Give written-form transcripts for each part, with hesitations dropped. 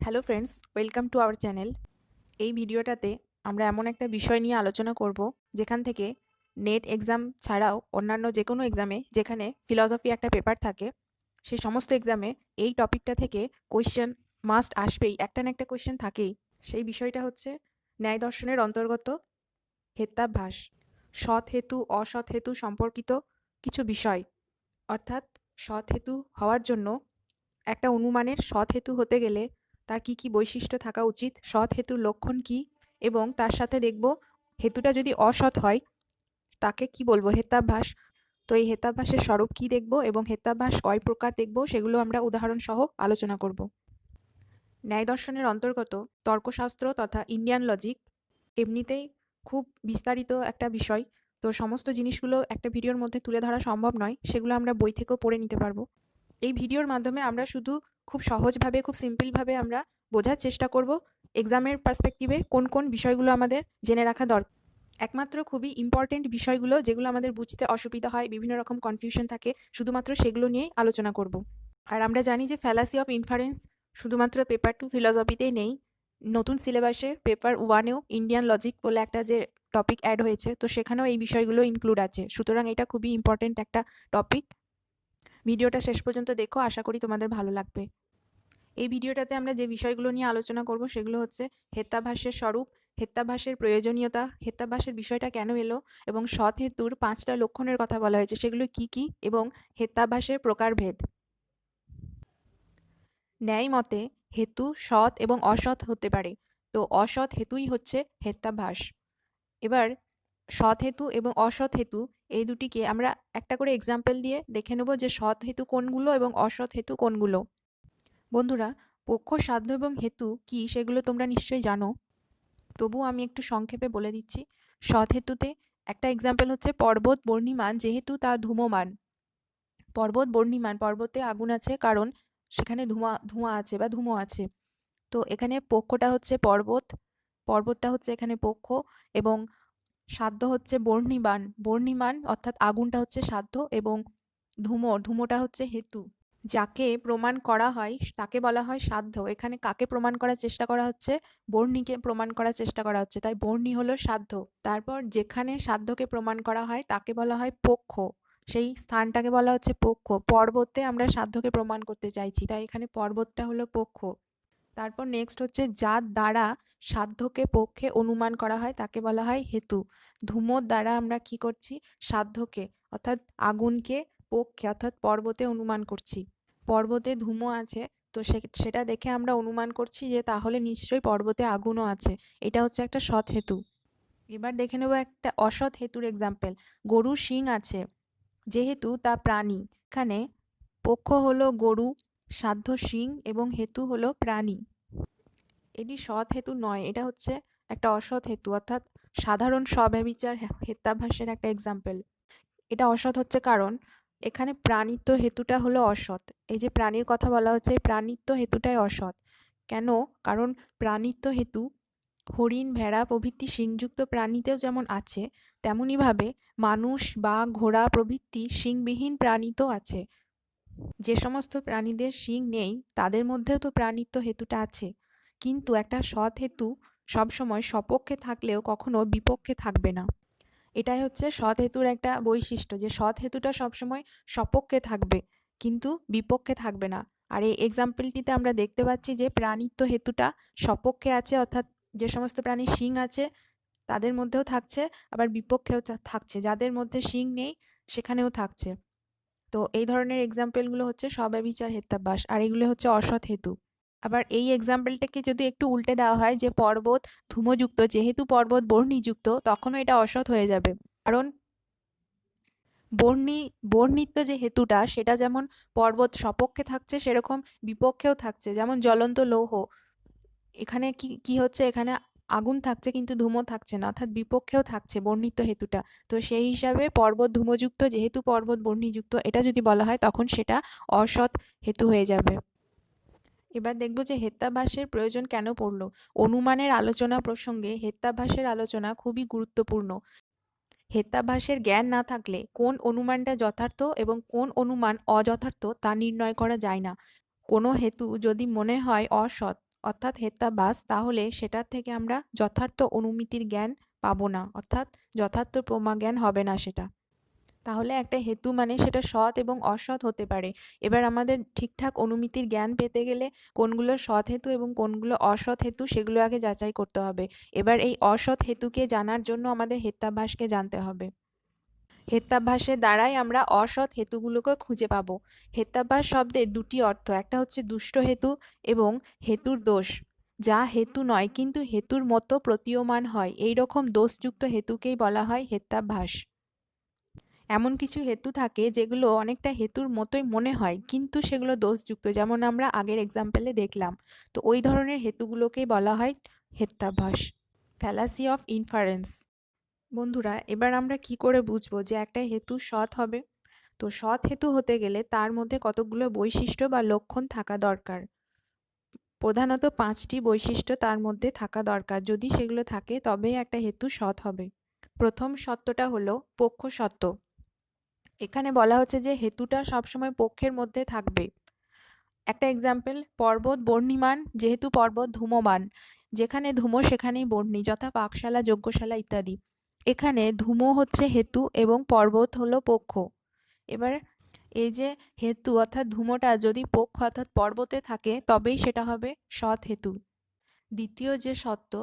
Hello friends, welcome to our channel. এই ভিডিওটাতে আমরা এমন একটা বিষয় নিয়ে আলোচনা করব যেখান থেকে নেট এক্সাম ছাড়াও অন্যান্য যে কোনো এক্সামে যেখানে ফিলসফি একটা পেপার থাকে সেই সমস্ত এক্সামে এই টপিকটা থেকে কোয়েশ্চেন মাস্ট আসবেই, একটা না একটা কোয়েশ্চেন থাকেই। সেই বিষয়টা হচ্ছে ন্যায় দর্শনের অন্তর্গত হেত্যাভ্যাস, সৎ হেতু অসৎ হেতু সম্পর্কিত কিছু বিষয়। অর্থাৎ সৎ হেতু হওয়ার জন্য একটা অনুমানের সৎ হেতু হতে গেলে তার কি কি বৈশিষ্ট্য থাকা উচিত, সৎ হেতুর লক্ষণ কি, এবং তার সাথে দেখব হেতুটা যদি অসৎ হয় তাকে কি বলবো, হেত্যাভ্যাস। তো এই হেত্যাভ্যাসের স্বরূপ কি দেখব এবং হেত্যাভ্যাস কয় প্রকার দেখব সেগুলো আমরা উদাহরণ সহ আলোচনা করব। ন্যায় দর্শনের অন্তর্গত তর্কশাস্ত্র তথা ইন্ডিয়ান লজিক এমনিতেই খুব বিস্তারিত একটা বিষয়। তো সমস্ত জিনিসগুলো একটা ভিডিওর মধ্যে তুলে ধরা সম্ভব নয়, সেগুলো আমরা বই থেকেও পড়ে নিতে পারবো। এই ভিডিওর মাধ্যমে আমরা শুধু খুব সহজভাবে, খুব সিম্পলভাবে আমরা বোঝার চেষ্টা করব এক্সামের পার্সপেক্টিভে কোন কোন বিষয়গুলো আমাদের জেনে রাখা দরকার। একমাত্র খুবই ইম্পর্টেন্ট বিষয়গুলো যেগুলো আমাদের বুঝতে অসুবিধা হয়, বিভিন্ন রকম কনফিউশন থাকে, শুধুমাত্র সেগুলো নিয়েই আলোচনা করব। আর আমরা জানি যে ফ্যালাসি অফ ইনফারেন্স শুধুমাত্র পেপার 2 ফিলসফিতেই নেই, নতুন সিলেবাসে পেপার 1-এও ইন্ডিয়ান লজিক বলে একটা যে টপিক অ্যাড হয়েছে, তো সেখানেও এই বিষয়গুলো ইনক্লুড আছে। সুতরাং এটা খুবই ইম্পর্টেন্ট একটা টপিক। ভিডিওটা শেষ পর্যন্ত দেখো, আশা করি তোমাদের ভালো লাগবে। এই ভিডিওটাতে আমরা যে বিষয়গুলো নিয়ে আলোচনা করব সেগুলো হচ্ছে হেত্যাভ্যাসের স্বরূপ, হেত্যাভ্যাসের প্রয়োজনীয়তা, হেত্যাভ্যাসের বিষয়টা কেন এলো, এবং সৎ হেতুর 5টা লক্ষণের কথা বলা হয়েছে সেগুলো কি কি, এবং হেত্যাভ্যাসের প্রকারভেদ। ন্যায় মতে হেতু সৎ এবং অসৎ হতে পারে, তো অসৎ হেতুই হচ্ছে হেত্যাভ্যাস। এবার সৎ হেতু এবং অসৎ হেতু এই দুটিকে আমরা একটা করে এক্সাম্পল দিয়ে দেখে নেব যে সৎ হেতু কোনগুলো এবং অসৎ হেতু কোনগুলো। বন্ধুরা, পক্ষ, সাধ্য এবং হেতু কি সেগুলো তোমরা নিশ্চয়ই জানো, তবু আমি একটু সংক্ষেপে বলে দিচ্ছি। সৎ হেতুতে একটা এক্সাম্পল হচ্ছে পর্বত বর্ণিমান যেহেতু তা ধূমমান। পর্বত বর্ণিমান, পর্বতে আগুন আছে কারণ সেখানে ধোঁয়া আছে বা ধূমো আছে। তো এখানে পক্ষটা হচ্ছে পর্বত, পর্বতটা হচ্ছে এখানে পক্ষ, এবং সাধ্য হচ্ছে বর্ণিমান, বর্ণিমান অর্থাৎ আগুনটা হচ্ছে সাধ্য, এবং ধূমোটা হচ্ছে হেতু। যাকে প্রমাণ করা হয় তাকে বলা হয় সাধ্য। এখানে কাকে প্রমাণ করার চেষ্টা করা হচ্ছে? বর্ণিকে প্রমাণ করার চেষ্টা করা হচ্ছে, তাই বর্ণি হলো সাধ্য। তারপর যেখানে সাধ্যকে প্রমাণ করা হয় তাকে বলা হয় পক্ষ, সেই স্থানটাকে বলা হচ্ছে পক্ষ। পর্বতে আমরা সাধ্যকে প্রমাণ করতে চাইছি, তাই এখানে পর্বতটা হলো পক্ষ। তারপর নেক্সট হচ্ছে যার দ্বারা সাধ্যকে পক্ষে অনুমান করা হয় তাকে বলা হয় হেতু। ধূমোর দ্বারা আমরা কি করছি? সাধ্যকে অর্থাৎ আগুনকে পক্ষে অর্থাৎ পর্বতে অনুমান করছি। পর্বতে ধূমো আছে, তো সেটা দেখে আমরা অনুমান করছি যে তাহলে নিশ্চয়ই পর্বতে আগুনও আছে। এটা হচ্ছে একটা সৎ হেতু। এবার দেখে নেব একটা অসৎ হেতুর এক্সাম্পল। গরুর শিং আছে যেহেতু তা প্রাণী, এখানে পক্ষ হলো গরু, সাধ্য শিং এবং হেতু হলো প্রাণী। এটি সৎ হেতু নয়, এটা হচ্ছে একটা অসৎ হেতু, অর্থাৎ সাধারণ স্বব্যভিচার হেত্যাভ্যাসের একটা এক্সাম্পল। এটা অসৎ হচ্ছে কারণ এখানে প্রাণিত্ব হেতুটা হলো অসৎ। এই যে প্রাণীর কথা বলা হচ্ছে, এই প্রাণিত্ব হেতুটাই অসৎ। কেন? কারণ প্রাণিত্ব হেতু হরিণ, ভেড়া প্রভৃতি শিংযুক্ত প্রাণীতেও যেমন আছে, তেমনইভাবে মানুষ, বাঘ, ঘোড়া প্রভৃতি শিংবিহীন প্রাণীতেও আছে। যে সমস্ত প্রাণীদের শিং নেই তাদের মধ্যেও তো প্রাণিত্ব হেতুটা আছে, কিন্তু একটা সৎ হেতু সবসময় সপক্ষে থাকলেও কখনো বিপক্ষে থাকবে না। এটাই হচ্ছে সৎ হেতুর একটা বৈশিষ্ট্য, যে সৎ হেতুটা সবসময় সপক্ষে থাকবে কিন্তু বিপক্ষে থাকবে না। আর এই এক্সাম্পলটিতে আমরা দেখতে পাচ্ছি যে প্রাণিত্ব হেতুটা সপক্ষে আছে, অর্থাৎ যে সমস্ত প্রাণীর শিং আছে তাদের মধ্যেও থাকছে, আবার বিপক্ষেও থাকছে, যাদের মধ্যে শিং নেই সেখানেও থাকছে। তো এই ধরনের এক্সাম্পলগুলো হচ্ছে স্বব্যভিচার হেত্যাভ্যাস, আর এগুলো হচ্ছে অসৎ হেতু। আবার এই এক্সাম্পলটাকে যদি একটু উল্টে দেওয়া হয় যে পর্বত ধূমযুক্ত যেহেতু পর্বত বহ্নিযুক্ত, তখনও এটা অসৎ হয়ে যাবে। কারণ বহ্নিত্ব যে হেতুটা সেটা যেমন পর্বত সপক্ষে থাকছে সেরকম বিপক্ষেও থাকছে। যেমন জ্বলন্ত লৌহ, এখানে কি হচ্ছে, এখানে আগুন থাকছে কিন্তু ধূমো থাকছে না, অর্থাৎ বিপক্ষেও থাকছে বর্ণিত হেতুটা। তো সেই হিসাবে পর্বত ধূমযুক্ত যেহেতু পর্বত বহ্নিযুক্ত, এটা যদি বলা হয় তখন সেটা অসৎ হেতু হয়ে যাবে। এবার দেখব যে হেত্যাভ্যাসের প্রয়োজন কেন পড়ল। অনুমানের আলোচনা প্রসঙ্গে হেত্যাভ্যাসের আলোচনা খুবই গুরুত্বপূর্ণ। হেত্যাভ্যাসের জ্ঞান না থাকলে কোন অনুমানটা যথার্থ এবং কোন অনুমান অযথার্থ তা নির্ণয় করা যায় না। কোনো হেতু যদি মনে হয় অসৎ, অর্থাৎ হেত্যাভাস, তাহলে সেটার থেকে আমরা যথার্থ অনুমিতির জ্ঞান পাবো না, অর্থাৎ যথার্থ প্রমা জ্ঞান হবে না সেটা। তাহলে একটা হেতু মানে সেটা সৎ এবং অসৎ হতে পারে। এবার আমাদের ঠিকঠাক অনুমিতির জ্ঞান পেতে গেলে কোনগুলো সৎ হেতু এবং কোনগুলো অসৎ হেতু সেগুলো আগে যাচাই করতে হবে। এবার এই অসৎ হেতুকে জানার জন্য আমাদের হেত্যাভাসকে জানতে হবে। হেত্যাভাসের দ্বারাই আমরা অসৎ হেতুগুলোকে খুঁজে পাবো। হেত্যাভাস শব্দের দুটি অর্থ, একটা হচ্ছে দুষ্ট হেতু এবং হেতুর দোষ, যা হেতু নয় কিন্তু হেতুর মতো প্রতীয়মান হয়, এই রকম দোষযুক্ত হেতুকেই বলা হয় হেত্যাভাস। এমন কিছু হেতু থাকে যেগুলো অনেকটা হেতুর মতোই মনে হয় কিন্তু সেগুলো দোষযুক্ত, যেমন আমরা আগের এক্সাম্পলে দেখলাম। তো ওই ধরনের হেতুগুলোকেই বলা হয় হেত্যাভাস। Fallacy of inference. বন্ধুরা, এবার আমরা কি করে বুঝবো যে একটা হেতু সৎ হবে? তো সৎ হেতু হতে গেলে তার মধ্যে কতগুলো বৈশিষ্ট্য বা লক্ষণ থাকা দরকার। প্রধানত 5টি বৈশিষ্ট্য তার মধ্যে থাকা দরকার। যদি সেগুলো থাকে তবেই একটা হেতু সৎ হবে। প্রথম সত্যটা হলো পক্ষ সত্য। এখানে বলা হচ্ছে যে হেতুটা সবসময় পক্ষের মধ্যে থাকবে। একটা এক্সাম্পল, পর্বত বর্ণিমান, যেহেতু পর্বত ধূমমান, যেখানে ধূমো সেখানেই বর্ণি, যথা পাকশালা, যজ্ঞশালা ইত্যাদি। এখানে ধূমো হচ্ছে হেতু এবং পর্বত হলো পক্ষ। এবার এই যে হেতু অর্থাৎ ধূমোটা যদি পক্ষ অর্থাৎ পর্বতে থাকে তবেই সেটা হবে সৎ হেতু। দ্বিতীয় যে সত্য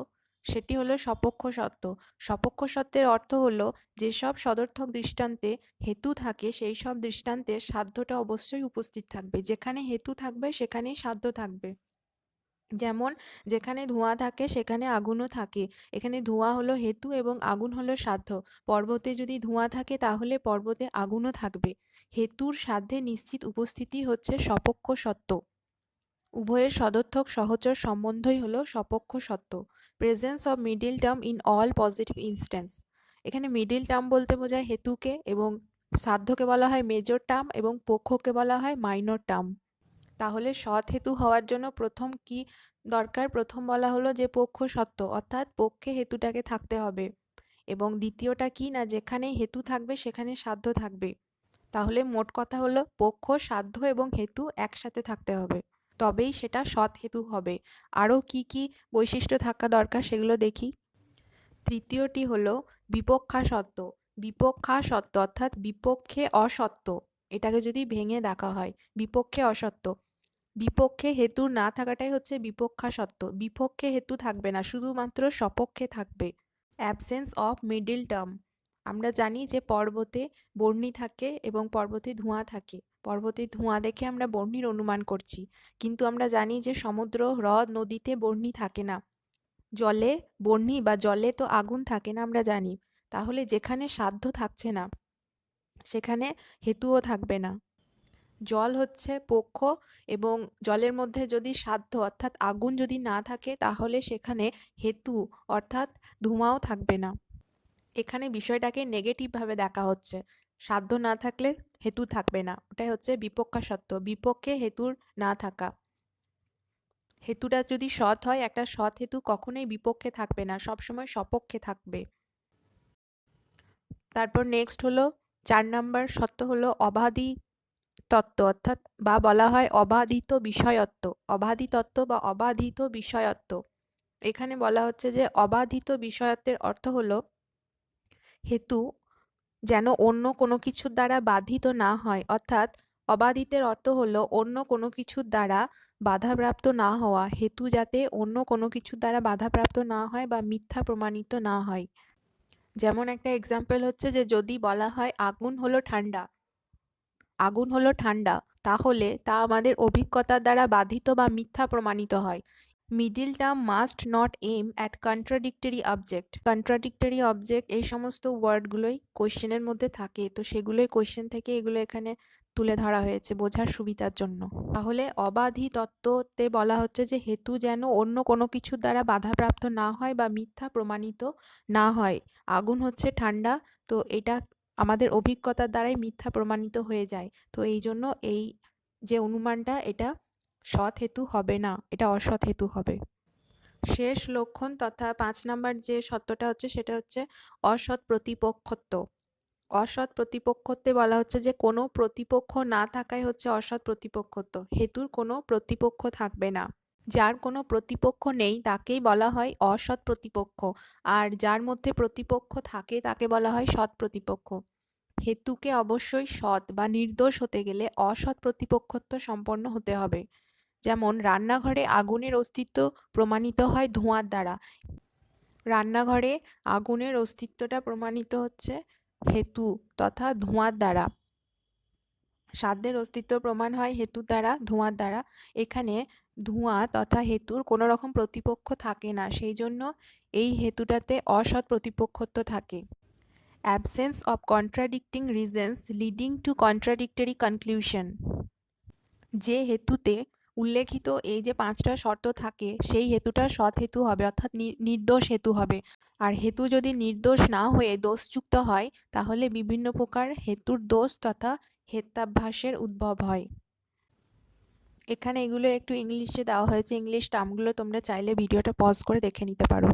সেটি হলো সপক্ষ সত্য। সপক্ষ সত্যের অর্থ হলো যেসব সদর্থক দৃষ্টান্তে হেতু থাকে সেই সব দৃষ্টান্তে সাধ্যটা অবশ্যই উপস্থিত থাকবে। যেখানে হেতু থাকবে সেখানেই সাধ্য থাকবে। যেমন যেখানে ধোঁয়া থাকে সেখানে আগুনও থাকে। এখানে ধোঁয়া হলো হেতু এবং আগুন হলো সাধ্য। পর্বতে যদি ধোঁয়া থাকে তাহলে পর্বতে আগুনও থাকবে। হেতুর সাধ্যে নিশ্চিত উপস্থিতি হচ্ছে সপক্ষ সত্য। উভয়ের সদর্থক সহচর সম্বন্ধই হলো সপক্ষ সত্য। Presence of middle term in all positive instance. এখানে মিডিল টার্ম বলতে বোঝায় হেতুকে, এবং সাধ্যকে বলা হয় মেজর টার্ম এবং পক্ষকে বলা হয় মাইনর টার্ম। তাহলে সৎ হেতু হওয়ার জন্য প্রথম কি দরকার? প্রথম বলা হলো যে পক্ষ সত্য, অর্থাৎ পক্ষে হেতুটাকে থাকতে হবে। এবং দ্বিতীয়টা কি না, যেখানে হেতু থাকবে সেখানে সাধ্য থাকবে। তাহলে মোট কথা হলো পক্ষ, সাধ্য এবং হেতু একসাথে থাকতে হবে, তবেই সেটা সৎ হেতু হবে। আরও কি কি বৈশিষ্ট্য থাকা দরকার সেগুলো দেখি। তৃতীয়টি হলো বিপক্ষা সত্য। বিপক্ষা সত্য অর্থাৎ বিপক্ষে অসত্য। এটাকে যদি ভেঙে দেখা হয়, বিপক্ষে অসত্য, বিপক্ষে হেতু না থাকাটাই হচ্ছে বিপক্ষা সত্য। বিপক্ষে হেতু থাকবে না, শুধুমাত্র সপক্ষে থাকবে। Absence of middle term. আমরা জানি যে পর্বতে বহ্নি থাকে এবং পর্বতে ধোঁয়া থাকে। পর্বতে ধোঁয়া দেখে আমরা বহ্নির অনুমান করছি, কিন্তু আমরা জানি যে সমুদ্র, হ্রদ, নদীতে বহ্নি থাকে না। জলে বহ্নি বা জলে তো আগুন থাকে না আমরা জানি। তাহলে যেখানে সাধ্য থাকছে না সেখানে হেতুও থাকবে না। জল হচ্ছে পক্ষ, এবং জলের মধ্যে যদি সাধ্য অর্থাৎ আগুন যদি না থাকে তাহলে সেখানে হেতু অর্থাৎ ধোঁয়াও থাকবে না। এখানে বিষয়টাকে নেগেটিভভাবে দেখা হচ্ছে। সাধ্য না থাকলে হেতু থাকবে না, ওটাই হচ্ছে বিপক্ষা সত্য, বিপক্ষে হেতুর না থাকা। হেতুটা যদি সৎ হয়, একটা সৎ হেতু কখনোই বিপক্ষে থাকবে না, সবসময় সপক্ষে থাকবে। তারপর নেক্সট হলো 4 নাম্বার সত্য হলো অবাধি তত্ত্ব, অর্থাৎ বা বলা হয় অবাধিত বিষয়ত্ব। অবাধি তত্ত্ব বা অবাধিত বিষয়ত্ব। এখানে বলা হচ্ছে যে অবাধিত বিষয়ত্বের অর্থ হলো হেতু যেন অন্য কোনো কিছুর দ্বারা বাধিত না হয়, অর্থাৎ অবাধিতের অর্থ হলো অন্য কোনো কিছুর দ্বারা বাধাপ্রাপ্ত না হওয়া। হেতু যাতে অন্য কোনো কিছুর দ্বারা বাধাপ্রাপ্ত না হয় বা মিথ্যা প্রমাণিত না হয়। যেমন একটা এক্সাম্পল হচ্ছে যে যদি বলা হয় আগুন হলো ঠান্ডা, আগুন হলো ঠান্ডা, তাহলে তা আমাদের অভিজ্ঞতার দ্বারা বাধিত বা মিথ্যা প্রমাণিত হয়। মিডিল টার্ম মাস্ট নট এম at contradictory object. Contradictory object এই সমস্ত ওয়ার্ডগুলোই কোয়েশ্চেনের মধ্যে থাকে, তো সেগুলোই কোয়েশ্চেন থেকে এগুলো এখানে তুলে ধরা হয়েছে বোঝার সুবিধার জন্য। তাহলে অবাধি তত্ত্বতে বলা হচ্ছে যে হেতু যেন অন্য কোনো কিছুর দ্বারা বাধাপ্রাপ্ত না হয় বা মিথ্যা প্রমাণিত না হয়। আগুন হচ্ছে ঠান্ডা, তো এটা আমাদের অভিজ্ঞতার দ্বারাই মিথ্যা প্রমাণিত হয়ে যায়, তো এই জন্য এই যে অনুমানটা এটা সৎ হেতু হবে না, এটা অসৎ হেতু হবে। শেষ লক্ষণ তথা 5 নাম্বার যে সত্যটা হচ্ছে সেটা হচ্ছে অসৎ প্রতিপক্ষত্ব। অসৎ প্রতিপক্ষত্বে বলা হচ্ছে যে কোনো প্রতিপক্ষ না থাকাই হচ্ছে অসৎ প্রতিপক্ষত্ব। হেতুর কোনো প্রতিপক্ষ থাকবে না। যার কোনো প্রতিপক্ষ নেই তাকেই বলা হয় অসৎ প্রতিপক্ষ, আর যার মধ্যে প্রতিপক্ষ থাকে তাকে বলা হয় সৎ প্রতিপক্ষ। হেতুকে অবশ্যই সৎ বা নির্দোষ হতে গেলে অসৎ প্রতিপক্ষত্ব সম্পন্ন হতে হবে। যেমন রান্নাঘরে আগুনের অস্তিত্ব প্রমাণিত হয় ধোঁয়ার দ্বারা। রান্নাঘরে আগুনের অস্তিত্বটা প্রমাণিত হচ্ছে হেতু তথা ধোঁয়ার দ্বারা। সাধ্যের অস্তিত্ব প্রমাণ হয় হেতুর দ্বারা, ধোঁয়ার দ্বারা। এখানে ধোঁয়া তথা হেতুর কোনো রকম প্রতিপক্ষ থাকে না, সেই জন্য এই হেতুটাতে অসৎ প্রতিপক্ষত্ব থাকে। Absence of contradicting reasons leading to contradictory conclusion. যে হেতুতে উল্লেখিত এই যে 5টা শর্ত থাকে সেই হেতুটা সৎ হেতু হবে, অর্থাৎ নির্দোষ হেতু হবে। আর হেতু যদি নির্দোষ না হয়ে দোষযুক্ত হয় তাহলে বিভিন্ন প্রকার হেতুর দোষ তথা হেত্যাভ্যাসের উদ্ভব হয়। এখানে এগুলো একটু ইংলিশে দেওয়া হয়েছে, ইংলিশ টার্মগুলো তোমরা চাইলে ভিডিওটা পজ করে দেখে নিতে পারো।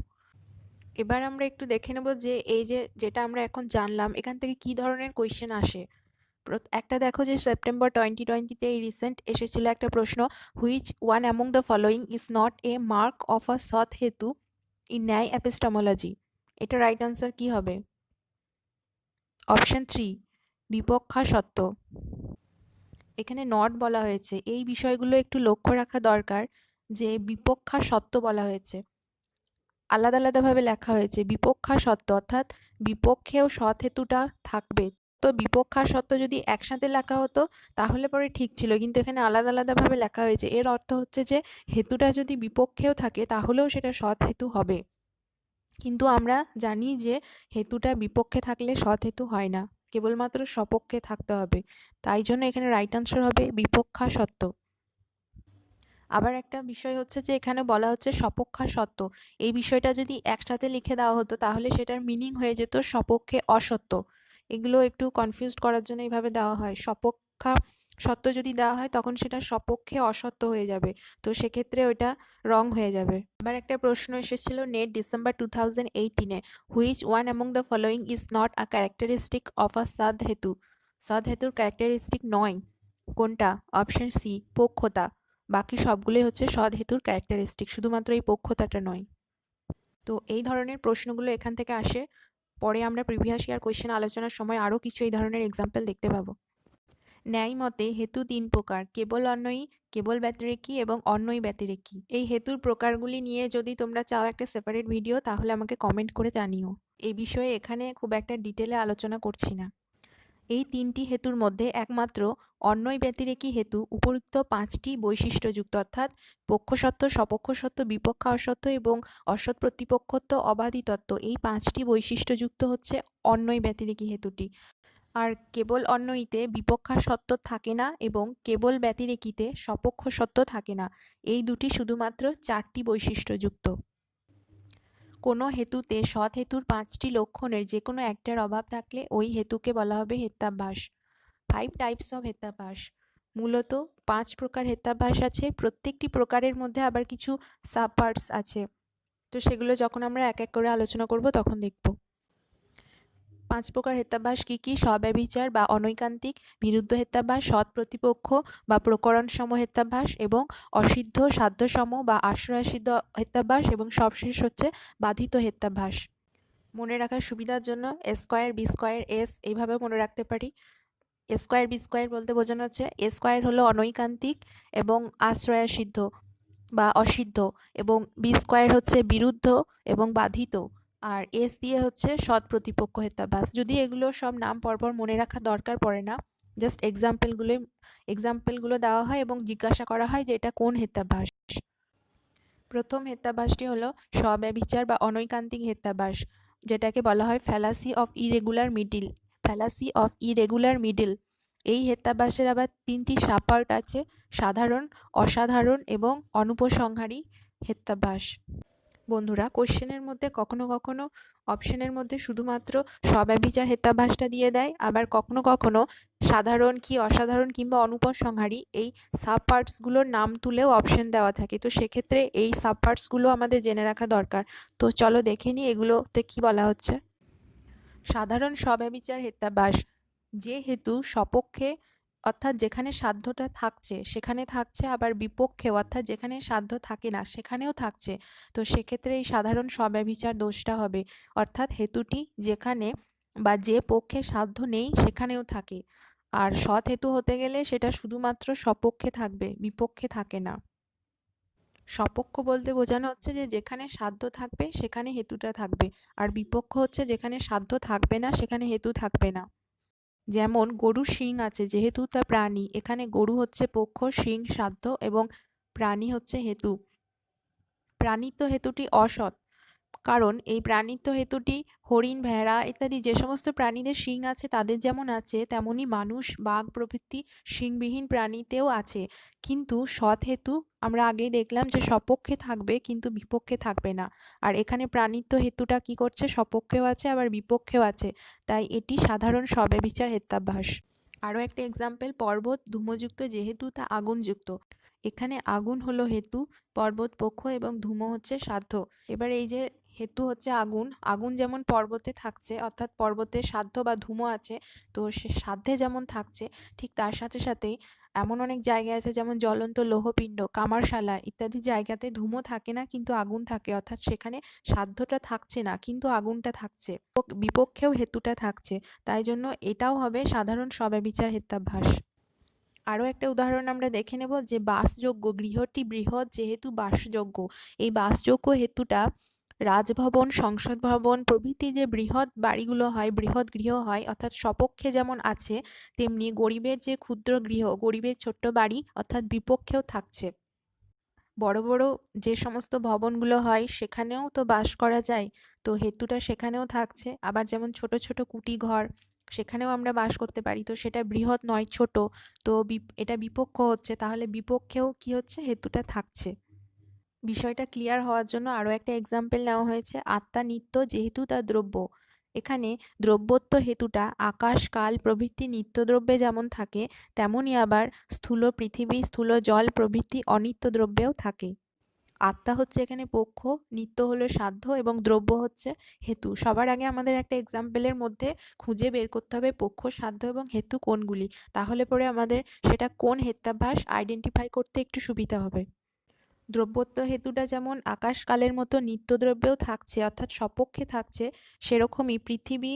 এবার আমরা একটু দেখে নেব যে এই যেটা আমরা এখন জানলাম এখান থেকে কি ধরনের কোয়েশ্চেন আসে। একটা দেখো যে সেপ্টেম্বর 2020-তে এই রিসেন্ট এসেছিল একটা প্রশ্ন, which one among the following is not a mark of a সৎ হেতু ইন ন্যায় এপিস্টেমোলজি। এটা রাইট আনসার কি হবে? অপশন 3 বিপক্ষা সত্য। এখানে নট বলা হয়েছে, এই বিষয়গুলো একটু লক্ষ্য রাখা দরকার যে বিপক্ষা সত্য বলা হয়েছে, আলাদা আলাদাভাবে লেখা হয়েছে। বিপক্ষা সত্য অর্থাৎ বিপক্ষেও সৎ হেতুটা থাকবে। তো বিপক্ষা সত্য যদি একসাথে লেখা হতো তাহলে পরে ঠিক ছিল, কিন্তু এখানে আলাদা আলাদাভাবে লেখা হয়েছে। এর অর্থ হচ্ছে যে হেতুটা যদি বিপক্ষেও থাকে তাহলেও সেটা সৎ হেতু হবে, কিন্তু আমরা জানি যে হেতুটা বিপক্ষে থাকলে সৎ হেতু হয় না, কেবলমাত্র সপক্ষে থাকতে হবে। তাই জন্য এখানে রাইট আনসার হবে বিপক্ষা সত্য। আবার একটা বিষয় হচ্ছে যে এখানে বলা হচ্ছে সপক্ষা সত্য, এই বিষয়টা যদি একসাথে লিখে দেওয়া হতো তাহলে সেটার মিনিং হয়ে যেত সপক্ষে অসত্য। এগুলো একটু কনফিউজ করার জন্য এইভাবে দেওয়া হয়। সপক্ষা সত্য যদি দেওয়া হয় তখন সেটা সপক্ষে অসত্য হয়ে যাবে, তো সেক্ষেত্রে ওইটা রং হয়ে যাবে। আবার একটা প্রশ্ন এসেছিল নেট ডিসেম্বর 2018-এ, which one among the following is not a characteristic of a সৎ হেতু। সৎ হেতুর ক্যারেক্টারিস্টিক নয় কোনটা? অপশন সি পক্ষতা। বাকি সবগুলোই হচ্ছে সৎ হেতুর ক্যারেক্টারিস্টিক, শুধুমাত্র এই পক্ষতাটা নয়। তো এই ধরনের প্রশ্নগুলো এখান থেকে আসে। পরে আমরা প্রিভিয়াস ইয়ার কোয়েশ্চেন আলোচনার সময় আরও কিছু এই ধরনের এক্সাম্পল দেখতে পাবো। ন্যায় মতে হেতু 3 প্রকার, কেবল অন্বয়ী, কেবল ব্যতিরেকী এবং অন্বয়ী ব্যতিরেকী। এই হেতুর প্রকারগুলি নিয়ে যদি তোমরা চাও একটা সেপারেট ভিডিও তাহলে আমাকে কমেন্ট করে জানিও। এই বিষয়ে এখানে খুব একটা ডিটেলে আলোচনা করছি না। এই 3টি হেতুর মধ্যে একমাত্র অন্বয় ব্যতিরেকী হেতু উপযুক্ত 5টি বৈশিষ্ট্যযুক্ত, অর্থাৎ পক্ষসত্য, সপক্ষসত্য, বিপক্ষা অসত্য এবং অসৎ প্রতিপক্ষত্ব, অবাধিতত্ব, এই 5টি বৈশিষ্ট্যযুক্ত হচ্ছে অন্বয় ব্যতিরেকী হেতুটি। আর কেবল অন্বয়ীতে বিপক্ষা সত্য থাকে না এবং কেবল ব্যতিরেকীতে সপক্ষ সত্য থাকে না। এই দুটি শুধুমাত্র 4টি বৈশিষ্ট্যযুক্ত। কোনো হেতুতে সৎ হেতুর 5টি লক্ষণের যে কোনো একটার অভাব থাকলে ওই হেতুকে বলা হবে হেত্যাভ্যাস। 5 টাইপস অফ হেত্যাভ্যাস। মূলত 5 প্রকার হেত্যাভ্যাস আছে, প্রত্যেকটি প্রকারের মধ্যে আবার কিছু সাব পার্টস আছে, তো সেগুলো যখন আমরা এক এক করে আলোচনা করব তখন দেখব। 5 প্রকার হেত্যাভ্যাস কি কি? স্বব্যভিচার বা অনৈকান্তিক, বিরুদ্ধ হেত্যাভ্যাস, সৎ প্রতিপক্ষ বা প্রকরণসম হেত্যাভ্যাস এবং অসিদ্ধ সাধ্যসম বা আশ্রয়সিদ্ধ হেত্যাভ্যাস এবং সবশেষ হচ্ছে বাধিত হেত্যাভ্যাস। মনে রাখার সুবিধার জন্য এ স্কয়ার বি স্কয়ার এস এইভাবে মনে রাখতে পারি। এ স্কয়ার বি স্কয়ার বলতে বোঝানো হচ্ছে এ স্কয়ার হলো অনৈকান্তিক এবং আশ্রয়সিদ্ধ বা অসিদ্ধ, এবং বি স্কয়ার হচ্ছে বিরুদ্ধ এবং বাধিত, আর এস দিয়ে হচ্ছে সৎ প্রতিপক্ষ হেত্যাভ্যাস। যদি এগুলো সব নাম পরপর মনে রাখা দরকার পড়ে না, জাস্ট এক্সাম্পলগুলো দেওয়া হয় এবং জিজ্ঞাসা করা হয় যে এটা কোন হেত্যাভ্যাস। প্রথম হেত্যাভ্যাসটি হলো স্বব্যভিচার বা অনৈকান্তিক হেত্যাভ্যাস, যেটাকে বলা হয় fallacy of irregular middle. Fallacy of irregular middle, এই হেত্যাভ্যাসের আবার 3টি সাবপার্ট আছে, সাধারণ, অসাধারণ এবং অনুপসংহারী হেত্যাভ্যাস। বন্ধুরা, কোশ্চেনের মধ্যে কখনো কখনো অপশনের মধ্যে শুধুমাত্র স্বব্যভিচার হেত্যাভ্যাসটা দিয়ে দেয়, আবার কখনো কখনো সাধারণ কি, অসাধারণ কিংবা অনুপসংহারী এই সাব পার্টসগুলোর নাম তুলেও অপশন দেওয়া থাকে, তো সেক্ষেত্রে এই সাব পার্টসগুলো আমাদের জেনে রাখা দরকার। তো চলো দেখে নিই এগুলোতে কি বলা হচ্ছে। সাধারণ স্বব্যভিচার হেত্যাভ্যাস, যেহেতু সপক্ষে অর্থাৎ যেখানে সাধ্যটা থাকছে সেখানে থাকছে, আবার বিপক্ষেও অর্থাৎ যেখানে সাধ্য থাকে না সেখানেও থাকছে। তো সেক্ষেত্রে এই সাধারণ স্বব্যভিচার দোষটা হবে, অর্থাৎ হেতুটি যেখানে বা যে পক্ষে সাধ্য নেই সেখানেও থাকে। আর সৎ হেতু হতে গেলে সেটা শুধুমাত্র স্বপক্ষে থাকবে, বিপক্ষে থাকে না। স্বপক্ষ বলতে বোঝানো হচ্ছে যে যেখানে সাধ্য থাকবে সেখানে হেতুটা থাকবে, আর বিপক্ষ হচ্ছে যেখানে সাধ্য থাকবে না সেখানে হেতু থাকবে না। যেমন গরুর শিং আছে, যেহেতু তা প্রাণী, এখানে গরু হচ্ছে পক্ষ, শিং সাধ্য এবং প্রাণী হচ্ছে হেতু। প্রাণিত্ব হেতুটি অসৎ, কারণ এই প্রাণিত্ব হেতুটি হরিণ, ভেড়া ইত্যাদি যে সমস্ত প্রাণীদের শিং আছে তাদের যেমন আছে, তেমনি মানুষ, বাঘ প্রভৃতি শিংবিহীন প্রাণীতেও আছে। কিন্তু সৎ হেতু আমরা আগেই দেখলাম যে সপক্ষে থাকবে কিন্তু বিপক্ষে থাকবে না। আর এখানে প্রাণিত্ব হেতুটা কি করছে, সপক্ষেও আছে আবার বিপক্ষেও আছে, তাই এটি সাধারণ স্বব্যভিচার হেত্যাভ্যাস। আরও একটা এক্সাম্পল, পর্বত ধূমযুক্ত যেহেতু তা আগুনযুক্ত। এখানে আগুন হলো হেতু, পর্বত পক্ষ এবং ধূম হচ্ছে সাধ্য। এবার এই যে হেতু হচ্ছে আগুন, আগুন যেমন পর্বতে থাকছে অর্থাৎ পর্বতে সাধ্য বা ধূম আছে, তো সে সাধ্যে যেমন থাকছে ঠিক তার সাথে সাথেই এমন অনেক জায়গা আছে যেমন জ্বলন্ত লৌহপিণ্ড, কামারশালা ইত্যাদি জায়গাতে ধূম থাকে না কিন্তু আগুন থাকে, অর্থাৎ সেখানে সাধ্যটা থাকছে না কিন্তু আগুনটা থাকছে, বিপক্ষেও হেতুটা থাকছে। তাই জন্য এটাও হবে সাধারণ স্বব্যভিচার হেত্যাভ্যাস। আরও একটা উদাহরণ আমরা দেখে নেব যে বাসযোগ্য, গৃহটি বৃহৎ যেহেতু বাসযোগ্য। এই বাসযোগ্য হেতুটা রাজভবন, সংসদ ভবন প্রভৃতি যে বৃহৎ বাড়িগুলো হয়, বৃহৎ গৃহ হয়, অর্থাৎ সপক্ষে যেমন আছে তেমনি গরিবের যে ক্ষুদ্র গৃহ, গরিবের ছোট্ট বাড়ি অর্থাৎ বিপক্ষেও থাকছে। বড় বড় যে সমস্ত ভবনগুলো হয় সেখানেও তো বাস করা যায়, তো হেতুটা সেখানেও থাকছে। আবার যেমন ছোট ছোট কুটি ঘর, সেখানেও আমরা বাস করতে পারি, তো সেটা বৃহৎ নয় ছোট, তো এটা বিপক্ষ হচ্ছে, তাহলে বিপক্ষেও কি হচ্ছে, হেতুটা থাকছে। বিষয়টা ক্লিয়ার হওয়ার জন্য আরও একটা এক্সাম্পল নেওয়া হয়েছে, আত্মা নিত্য যেহেতু তা দ্রব্য। এখানে দ্রব্যত্ব হেতুটা আকাশ, কাল প্রভৃতি নিত্যদ্রব্যে যেমন থাকে তেমনই আবার স্থূল পৃথিবী, স্থূল জল প্রভৃতি অনিত্য দ্রব্যেও থাকে। আত্মা হচ্ছে এখানে পক্ষ, নিত্য হলো সাধ্য এবং দ্রব্য হচ্ছে হেতু। সবার আগে আমাদের একটা এক্সাম্পলের মধ্যে খুঁজে বের করতে হবে পক্ষ, সাধ্য এবং হেতু কোনগুলি, তাহলে পরে আমাদের সেটা কোন হেত্যাভ্যাস আইডেন্টিফাই করতে একটু সুবিধা হবে। দ্রব্যত্ব হেতুটা যেমন আকাশকালের মতো নিত্যদ্রব্যেও থাকছে অর্থাৎ সপক্ষে থাকছে, সেরকমই পৃথিবী,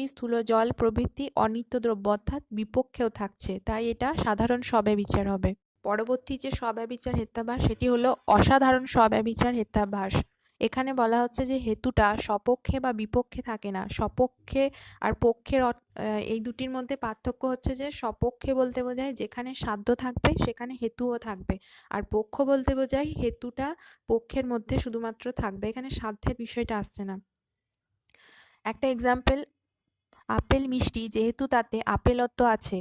স্থূল জল প্রভৃতি অনিত্য দ্রব্য অর্থাৎ বিপক্ষেও থাকছে, তাই এটা সাধারণ স্বব্যভিচার হবে। পরবর্তী যে স্বব্যভিচার হেত্যাভ্যাস সেটি হলো অসাধারণ স্বব্যভিচার হেত্যাভ্যাস। এখানে বলা হচ্ছে যে হেতুটা সপক্ষে বা বিপক্ষে থাকে না, সপক্ষে আর পক্ষের এই দুটির মধ্যে পার্থক্য হচ্ছে যে সপক্ষে বলতে বোঝায় যেখানে সাধ্য থাকবে সেখানে হেতুও থাকবে, আর পক্ষ বলতে বোঝায় হেতুটা পক্ষের মধ্যে শুধুমাত্র থাকবে, এখানে সাধ্যের বিষয়টা আসছে না। একটা এক্সাম্পল, আপেল মিষ্টি যেহেতু তাতে আপেলত্ব আছে।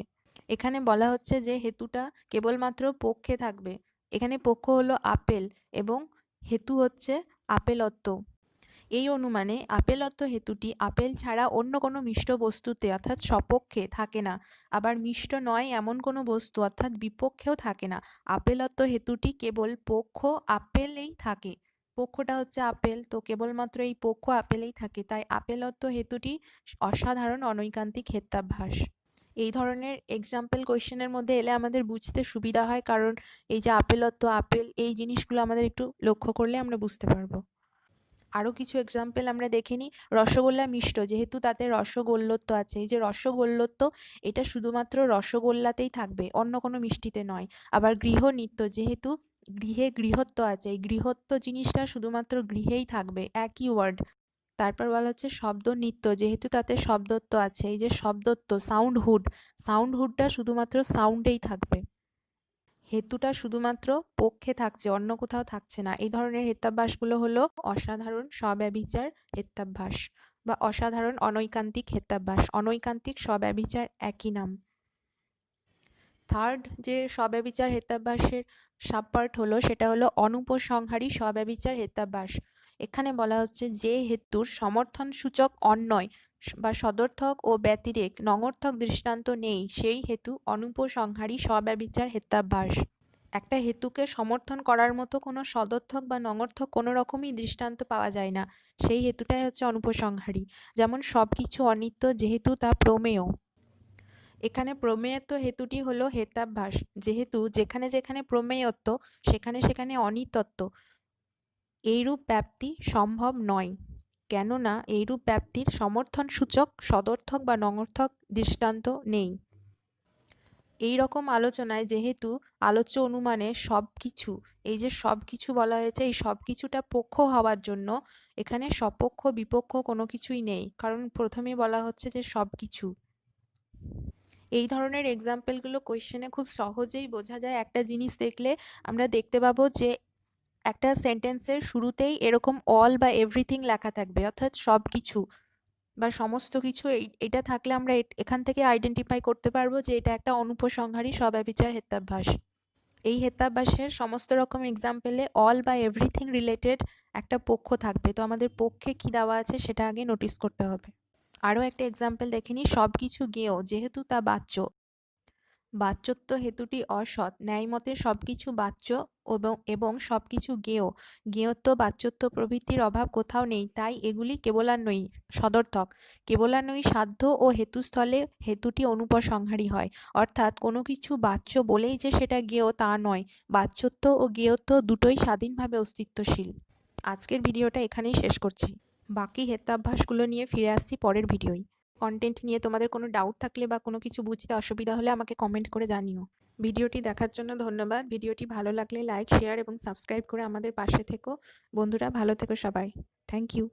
এখানে বলা হচ্ছে যে হেতুটা কেবলমাত্র পক্ষে থাকবে, এখানে পক্ষ হলো আপেল এবং হেতু হচ্ছে আপেলত্ব। এই অনুমানে আপেলত্ব হেতুটি আপেল ছাড়া অন্য কোনো মিষ্ট বস্তুতে অর্থাৎ সপক্ষে থাকে না, আবার মিষ্ট নয় এমন কোনো বস্তু অর্থাৎ বিপক্ষেও থাকে না। আপেলত্ব হেতুটি কেবল পক্ষ আপেলেই থাকে, পক্ষটা হচ্ছে আপেল, তো কেবলমাত্র এই পক্ষ আপেলেই থাকে, তাই আপেলত্ব হেতুটি অসাধারণ অনৈকান্তিক হেত্যাভ্যাস। এই ধরনের এক্সাম্পল কোয়েশ্চেনের মধ্যে এলে আমাদের বুঝতে সুবিধা হয়, কারণ এই যে আপেলত্ব, আপেল এই জিনিসগুলো আমাদের একটু লক্ষ্য করলে আমরা বুঝতে পারবো। আরও কিছু এক্সাম্পল আমরা দেখে নিই। রসগোল্লা মিষ্ট যেহেতু তাতে রসগোল্লত্ব আছে, এই যে রসগোল্লত্ব এটা শুধুমাত্র রসগোল্লাতেই থাকবে, অন্য কোনো মিষ্টিতে নয়। আবার গৃহ নিত্য যেহেতু গৃহে গৃহত্ব আছে, এই গৃহত্ব জিনিসটা শুধুমাত্র গৃহেই থাকবে, একই ওয়ার্ড। তারপর বলা হচ্ছে শব্দ নিত্য যেহেতু তাতে শব্দত্ব আছে, এই যে শব্দত্ব সাউন্ডহুডটা শুধুমাত্র সাউন্ডেই থাকবে, হেতুটা শুধুমাত্র পক্ষে থাকছে অন্য কোথাও থাকছে না। এই ধরনের হেত্যাভ্যাসগুলো হলো অসাধারণ স্বব্যভিচার হেত্যাভ্যাস বা অসাধারণ অনৈকান্তিক হেত্যাভ্যাস। অনৈকান্তিক স্বব্যভিচার একই নাম। থার্ড যে স্বব্যভিচার হেত্যাভ্যাসের সাবপার্ট হলো সেটা হলো অনুপসংহারী স্বব্যভিচার হেত্যাভ্যাস। এখানে বলা হচ্ছে যে হেতুর সমর্থনসূচক অন্বয় বা সদর্থক ও ব্যতিরেক নঙর্থক দৃষ্টান্ত নেই সেই হেতু অনুপসংহারী স্বব্যভিচার হেত্যাভ্যাস। একটা হেতুকে সমর্থন করার মতো কোনো সদর্থক বা নঙর্থক কোনো রকমই দৃষ্টান্ত পাওয়া যায় না, সেই হেতুটাই হচ্ছে অনুপসংহারী। যেমন সব কিছু অনিত্য যেহেতু তা প্রমেয়। এখানে প্রমেয়ত্ব হেতুটি হলো হেত্যাভ্যাস, যেহেতু যেখানে যেখানে প্রমেয়ত্ব সেখানে সেখানে অনিত্যত্ব এইরূপ ব্যাপ্তি সম্ভব নয়, কেননা এইরূপ ব্যাপ্তির সমর্থনসূচক সদর্থক বা নঙর্থক দৃষ্টান্ত নেই। এই রকম আলোচনায় যেহেতু আলোচ্য অনুমানে সব কিছু, এই যে সব কিছু বলা হয়েছে, এই সব কিছুটা পক্ষ হওয়ার জন্য এখানে সপক্ষ বিপক্ষ কোনো কিছুই নেই, কারণ প্রথমেই বলা হচ্ছে যে সব কিছু। এই ধরনের এক্সাম্পলগুলো কোয়েশ্চেনে খুব সহজেই বোঝা যায়। একটা জিনিস দেখলে আমরা দেখতে পাবো যে একটা সেন্টেন্সের শুরুতেই এরকম অল বা এভরিথিং লেখা থাকবে, অর্থাৎ সব কিছু বা সমস্ত কিছু। এটা থাকলে আমরা এখান থেকে আইডেন্টিফাই করতে পারবো যে এটা একটা অনুপসংহারী স্বব্যভিচার হেত্যাভ্যাস। এই হেত্যাভ্যাসের সমস্ত রকম এক্সাম্পলে অল বা এভরিথিং রিলেটেড একটা পক্ষ থাকবে। তো আমাদের পক্ষে কি দেওয়া আছে সেটা আগে নোটিস করতে হবে। আরও একটা এক্সাম্পল দেখে নিই। সব কিছু জ্ঞেয় যেহেতু তা বাচ্য, বাচ্যত্ব হেতুটি অসৎ, ন্যায়মতে সবকিছু বাচ্য এবং সবকিছু জ্ঞেয়, জ্ঞেয়ত্ব বাচ্যত্ব প্রভৃতির অভাব কোথাও নেই, তাই এগুলি কেবলান্বয়ী সদর্থক। কেবলান্বয়ী সাধ্য ও হেতুস্থলে হেতুটি অনুপসংহারী হয়, অর্থাৎ কোনো কিছু বাচ্য বলেই যে সেটা জ্ঞেয় তা নয়, বাচ্যত্ব ও জ্ঞেয়ত্ব দুটোই স্বাধীনভাবে অস্তিত্বশীল। আজকের ভিডিওটা এখানেই শেষ করছি। বাকি হেত্যাভ্যাসগুলো নিয়ে ফিরে আসছি পরের ভিডিওয়। কন্টেন্ট নিয়ে তোমাদের কোনো ডাউট থাকলে বা কোনো কিছু বুঝতে অসুবিধা হলে আমাকে কমেন্ট করে জানিও। ভিডিওটি দেখার জন্য ধন্যবাদ। ভিডিওটি ভালো লাগলে লাইক, শেয়ার এবং সাবস্ক্রাইব করে আমাদের পাশে থেকো। বন্ধুরা ভালো থেকো সবাই। Thank you.